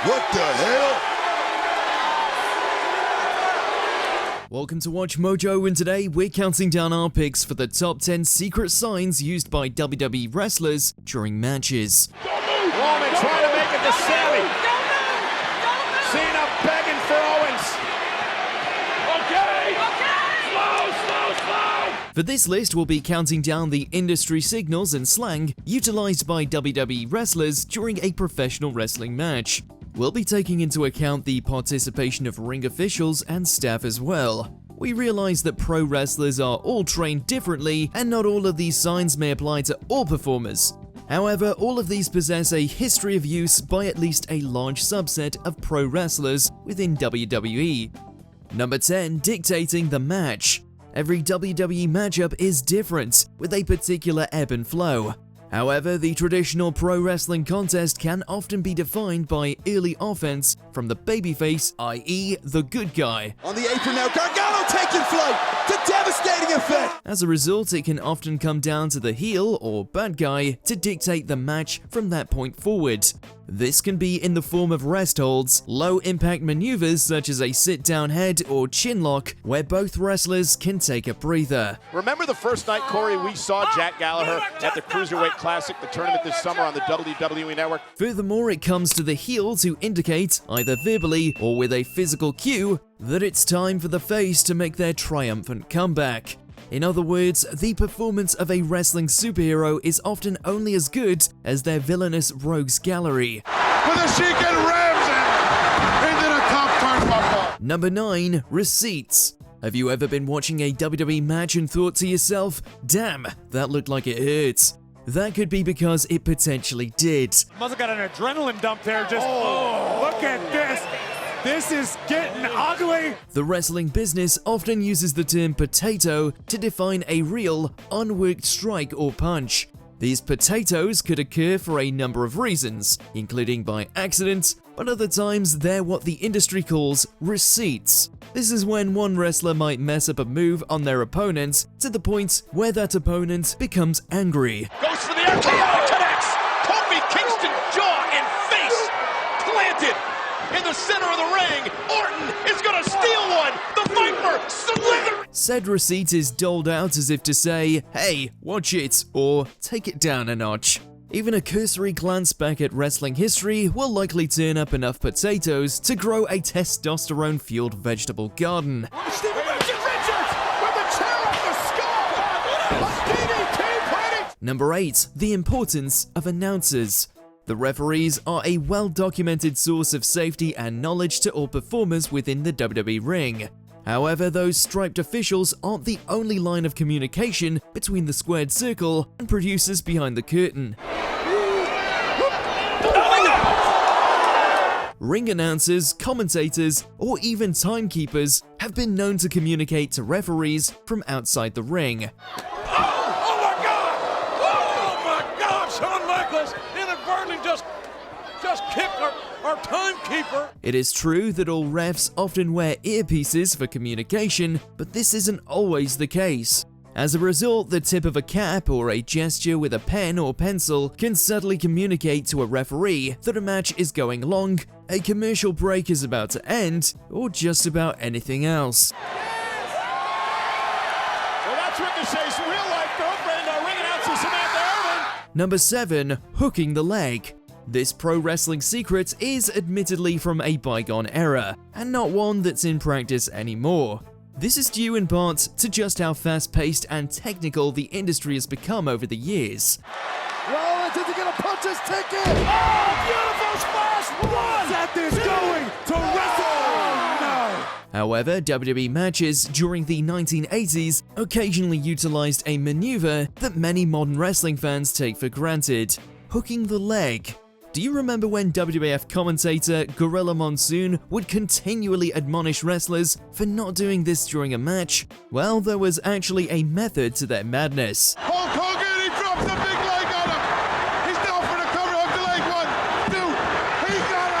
What the hell? Welcome to Watch Mojo, and today we're counting down our picks for the top 10 secret signs used by WWE wrestlers during matches. Roman trying to make it to Sammy. Cena begging for Owens. Okay. Slow. For this list, we'll be counting down the industry signals and slang utilized by WWE wrestlers during a professional wrestling match. We'll be taking into account the participation of ring officials and staff as well. We realize that pro wrestlers are all trained differently, and not all of these signs may apply to all performers. However, all of these possess a history of use by at least a large subset of pro wrestlers within WWE. Number 10. Dictating the match. Every WWE matchup is different, with a particular ebb and flow. However, the traditional pro wrestling contest can often be defined by early offense from the babyface, i.e. the good guy. On the apron now, Gargano taking flight to devastating effect. As a result, it can often come down to the heel or bad guy to dictate the match from that point forward. This can be in the form of rest holds, low-impact maneuvers such as a sit-down head or chin lock, where both wrestlers can take a breather. Remember the first night, Corey, we saw Jack Gallagher at the Cruiserweight Classic, the tournament this summer on the WWE Network? Furthermore, it comes to the heel to indicate, either verbally or with a physical cue, that it's time for the face to make their triumphant comeback. In other words, the performance of a wrestling superhero is often only as good as their villainous rogues gallery. With a Sheik and Ramsey into the top turnbuckle. Number 9. Receipts. Have you ever been watching a WWE match and thought to yourself, damn, that looked like it hurts? That could be because it potentially did. Must have got an adrenaline dump there. Look at this. This is getting ugly. The wrestling business often uses the term potato to define a real, unworked strike or punch. These potatoes could occur for a number of reasons, including by accident, but other times they're what the industry calls receipts. This is when one wrestler might mess up a move on their opponent to the point where that opponent becomes angry. Goes for the RKO, connects. Kofi Kingston, jaw and face planted in the center of the ring. Orton is going to steal one. The Viper slithers. Said receipt is doled out as if to say, hey, watch it, or take it down a notch. Even a cursory glance back at wrestling history will likely turn up enough potatoes to grow a testosterone-fueled vegetable garden. Stephen Richards with the chair off the skull. A DDT party. Number 8. The importance of announcers. The referees are a well-documented source of safety and knowledge to all performers within the WWE ring. However, those striped officials aren't the only line of communication between the squared circle and producers behind the curtain. Ring announcers, commentators, or even timekeepers have been known to communicate to referees from outside the ring. Shawn Michaels inadvertently just kicked our timekeeper. It is true that all refs often wear earpieces for communication, but this isn't always the case. As a result, the tip of a cap or a gesture with a pen or pencil can subtly communicate to a referee that a match is going long, a commercial break is about to end, or just about anything else. Well, that's Ricochet's real-life girlfriend, our ring announcer Samantha Irvin. Number 7. Hooking the leg. This pro wrestling secret is admittedly from a bygone era, and not one that's in practice anymore. This is due in part to just how fast-paced and technical the industry has become over the years. Rollins is going to punch his ticket. Oh, beautiful splash. One. That is going to wrestle. No. However, WWE matches during the 1980s occasionally utilized a maneuver that many modern wrestling fans take for granted: hooking the leg. Do you remember when WWF commentator Gorilla Monsoon would continually admonish wrestlers for not doing this during a match? Well, there was actually a method to their madness. Hulk Hogan, he drops the big leg on him. He's down for the cover of the leg. 1, 2, he got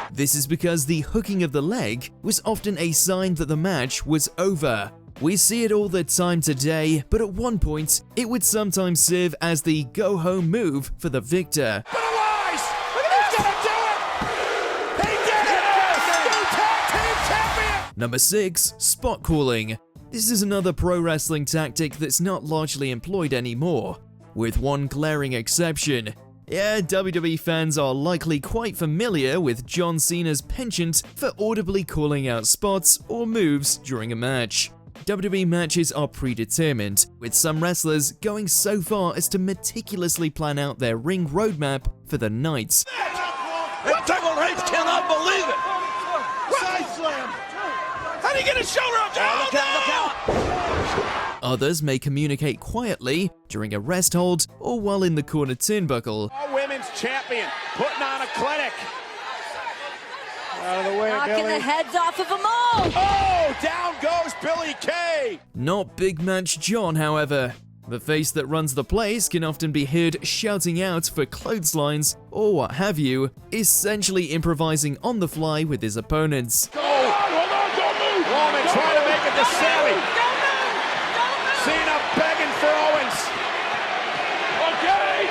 him. This is because the hooking of the leg was often a sign that the match was over. We see it all the time today, but at one point, it would sometimes serve as the go-home move for the victor. Look at this Number 6. Spot calling. This is another pro wrestling tactic that's not largely employed anymore, with one glaring exception. Yeah, WWE fans are likely quite familiar with John Cena's penchant for audibly calling out spots or moves during a match. WWE matches are predetermined, with some wrestlers going so far as to meticulously plan out their ring roadmap for the night. And Triple H cannot believe it. Side slam. How do you get his shoulder up? Oh, look out. Others may communicate quietly during a rest hold or while in the corner turnbuckle. Our women's champion putting on a clinic. Out of the way, Knocking Billy. the heads off of them all. Oh, down goes Billy Kay. Not Big Match John, however. The face that runs the place can often be heard shouting out for clotheslines or what have you, essentially improvising on the fly with his opponents. Go. Hold on, don't move. Roman trying to make it to Sammy. Cena begging for Owens. Okay.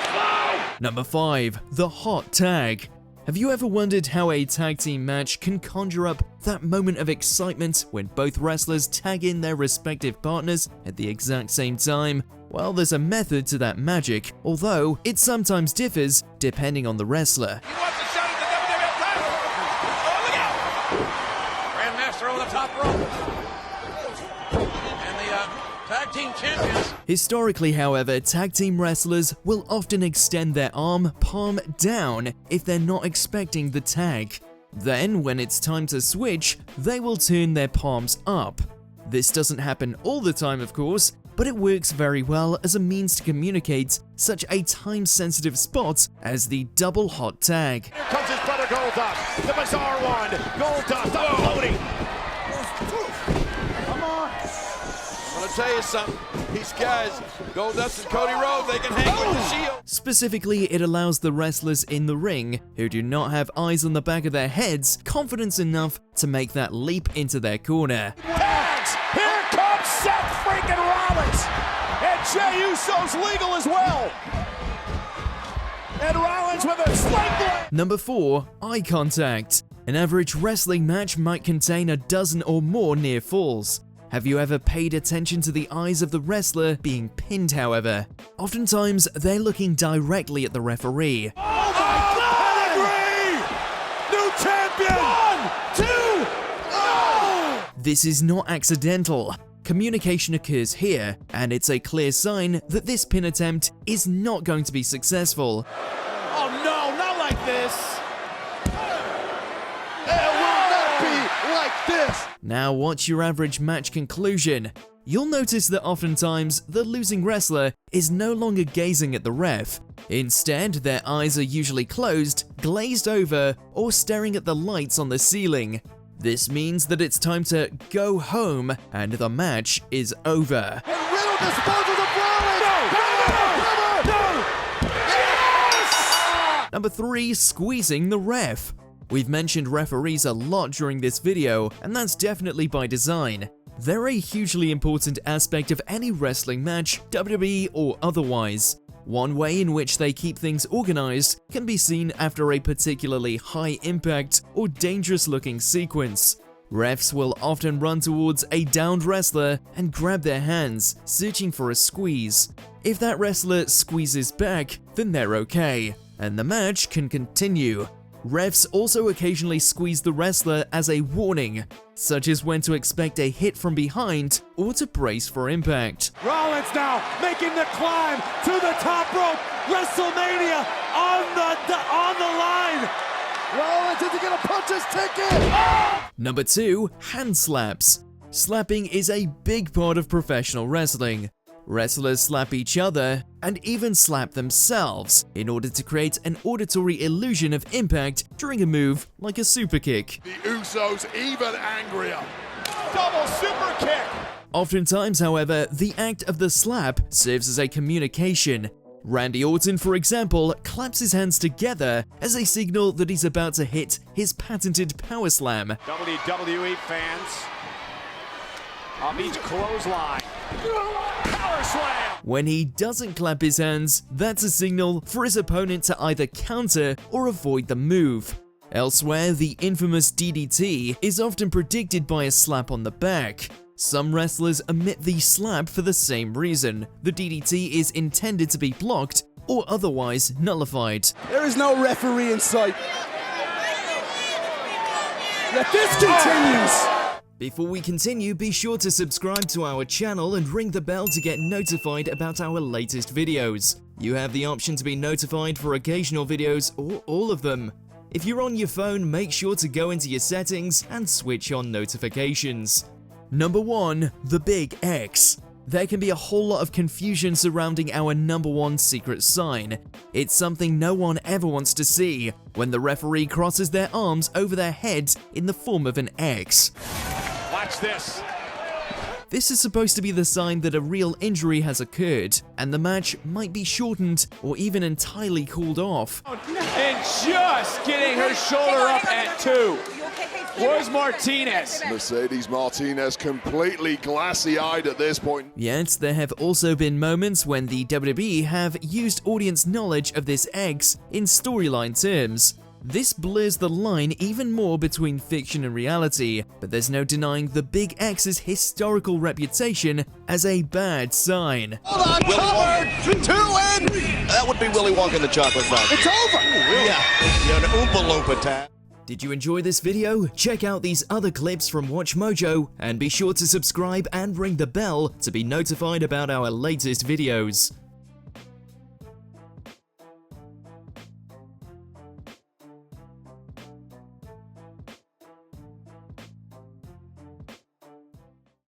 Slow. Number 5. The Hot Tag. Have you ever wondered how a tag team match can conjure up that moment of excitement when both wrestlers tag in their respective partners at the exact same time? Well, there's a method to that magic, although it sometimes differs depending on the wrestler. He wants a shot at the WWE title. Oh, look out. Grandmaster over the top rope. And the tag team champions. Historically, however, tag team wrestlers will often extend their arm palm down if they're not expecting the tag. Then, when it's time to switch, they will turn their palms up. This doesn't happen all the time, of course, but it works very well as a means to communicate such a time-sensitive spot as the double hot tag. Here comes his brother Goldust. The bizarre one. Goldust uploading. Come on. I'm gonna tell you something. These guys, Goldust and Cody Rhodes, they can hang with the Shield. Specifically, it allows the wrestlers in the ring, who do not have eyes on the back of their heads, confidence enough to make that leap into their corner. Tags. Here comes Seth freaking Rollins. And Jey Uso's legal as well. And Rollins with a sling blade. Number 4. Eye contact. An average wrestling match might contain a dozen or more near falls. Have you ever paid attention to the eyes of the wrestler being pinned, however? Oftentimes, they're looking directly at the referee. Oh my God! Pedigree! New champion! 1, 2, oh! This is not accidental. Communication occurs here, and it's a clear sign that this pin attempt is not going to be successful. Oh no, not like this! Like this. Now, what's your average match conclusion? You'll notice that oftentimes the losing wrestler is no longer gazing at the ref. Instead, their eyes are usually closed, glazed over, or staring at the lights on the ceiling. This means that it's time to go home and the match is over. And Riddle disposes of Rollins. No! Yes! Number 3. Squeezing the ref. We've mentioned referees a lot during this video, and that's definitely by design. They're a hugely important aspect of any wrestling match, WWE or otherwise. One way in which they keep things organized can be seen after a particularly high impact or dangerous looking sequence. Refs will often run towards a downed wrestler and grab their hands, searching for a squeeze. If that wrestler squeezes back, then they're okay, and the match can continue. Refs also occasionally squeeze the wrestler as a warning, such as when to expect a hit from behind or to brace for impact. Rollins now making the climb to the top rope. WrestleMania on the line. Rollins isn't gonna punch his ticket. Number 2. Hand slaps. Slapping is a big part of professional wrestling. Wrestlers slap each other and even slap themselves in order to create an auditory illusion of impact during a move like a super kick. The Usos even angrier. Double super kick! Oftentimes, however, the act of the slap serves as a communication. Randy Orton, for example, claps his hands together as a signal that he's about to hit his patented power slam. WWE fans on each clothesline. Power slam! When he doesn't clap his hands, that's a signal for his opponent to either counter or avoid the move. Elsewhere, the infamous DDT is often predicted by a slap on the back. Some wrestlers omit the slap for the same reason. The DDT is intended to be blocked or otherwise nullified. There is no referee in sight. Yet this continues! Before we continue, be sure to subscribe to our channel and ring the bell to get notified about our latest videos. You have the option to be notified for occasional videos or all of them. If you're on your phone, make sure to go into your settings and switch on notifications. Number 1. The Big X. There can be a whole lot of confusion surrounding our number 1 secret sign. It's something no one ever wants to see, when the referee crosses their arms over their heads in the form of an X. Watch this. This is supposed to be the sign that a real injury has occurred, and the match might be shortened or even entirely called off. And just getting her shoulder up at 2. Where's Martinez? Mercedes Martinez completely glassy-eyed at this point. Yet, there have also been moments when the WWE have used audience knowledge of this X in storyline terms. This blurs the line even more between fiction and reality, but there's no denying the Big X's historical reputation as a bad sign. Hold on, covered! 2 in! That would be Willy Wonka and the Chocolate Factory. It's over! Yeah, you're an Oompa Loompa tag. Did you enjoy this video? Check out these other clips from WatchMojo, and be sure to subscribe and ring the bell to be notified about our latest videos.